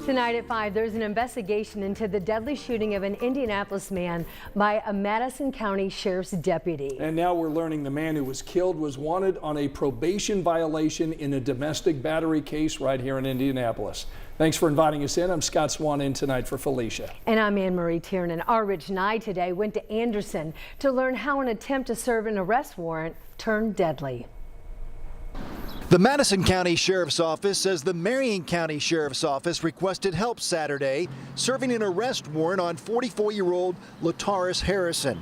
Tonight at 5, there's an investigation into the deadly shooting of an Indianapolis man by a Madison County Sheriff's deputy. And now we're learning the man who was killed was wanted on a probation violation in a domestic battery case right here in Indianapolis. Thanks for inviting us in. I'm Scott Swan in tonight for Felicia. And I'm Anne-Marie Tiernan. Our Rich Nye today went to Anderson to learn how an attempt to serve an arrest warrant turned deadly. The Madison County Sheriff's Office says the Marion County Sheriff's Office requested help Saturday, serving an arrest warrant on 44-year-old Lataris Harrison.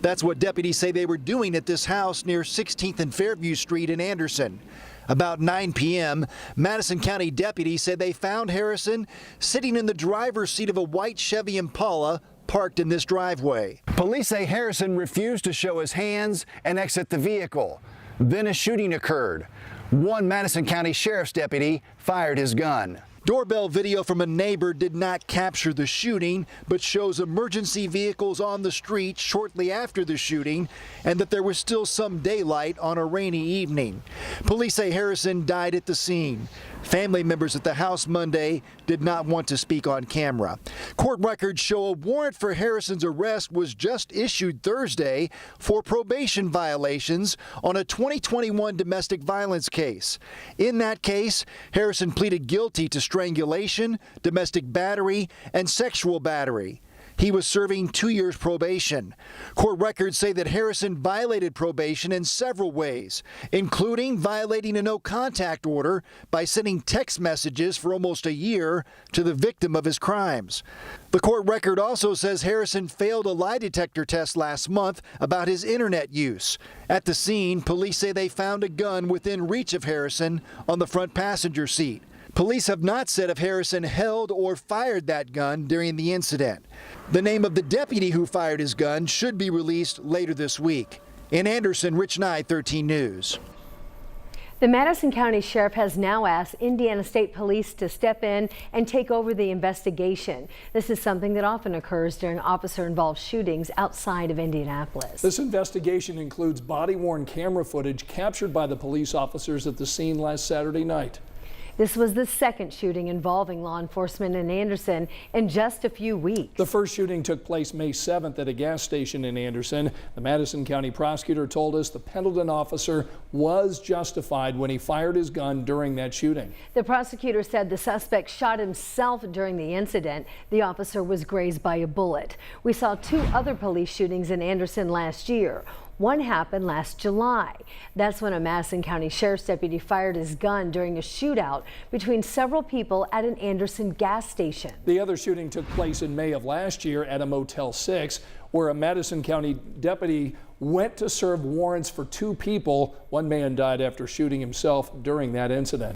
That's what deputies say they were doing at this house near 16th and Fairview Street in Anderson. About 9 p.m., Madison County deputies said they found Harrison sitting in the driver's seat of a white Chevy Impala parked in this driveway. Police say Harrison refused to show his hands and exit the vehicle. Then a shooting occurred. One Madison County Sheriff's deputy fired his gun. Doorbell video from a neighbor did not capture the shooting, but shows emergency vehicles on the street shortly after the shooting and that there was still some daylight on a rainy evening. Police say Harrison died at the scene. Family members at the house Monday did not want to speak on camera. Court records show a warrant for Harrison's arrest was just issued Thursday for probation violations on a 2021 domestic violence case. In that case, Harrison pleaded guilty to strangulation, domestic battery, and sexual battery. He was serving 2 years probation. Court records say that Harrison violated probation in several ways, including violating a no-contact order by sending text messages for almost a year to the victim of his crimes. The court record also says Harrison failed a lie detector test last month about his internet use. At the scene, police say they found a gun within reach of Harrison on the front passenger seat. Police have not said if Harrison held or fired that gun during the incident. The name of the deputy who fired his gun should be released later this week. In Anderson, Rich Nye, 13 News. The Madison County Sheriff has now asked Indiana State Police to step in and take over the investigation. This is something that often occurs during officer-involved shootings outside of Indianapolis. This investigation includes body-worn camera footage captured by the police officers at the scene last Saturday night. This was the second shooting involving law enforcement in Anderson in just a few weeks. The first shooting took place May 7th at a gas station in Anderson. The Madison County prosecutor told us the Pendleton officer was justified when he fired his gun during that shooting. The prosecutor said the suspect shot himself during the incident. The officer was grazed by a bullet. We saw 2 other police shootings in Anderson last year. One happened last July. That's when a Madison County Sheriff's deputy fired his gun during a shootout between several people at an Anderson gas station. The other shooting took place in May of last year at a Motel 6, where a Madison County deputy went to serve warrants for 2 people. One man died after shooting himself during that incident.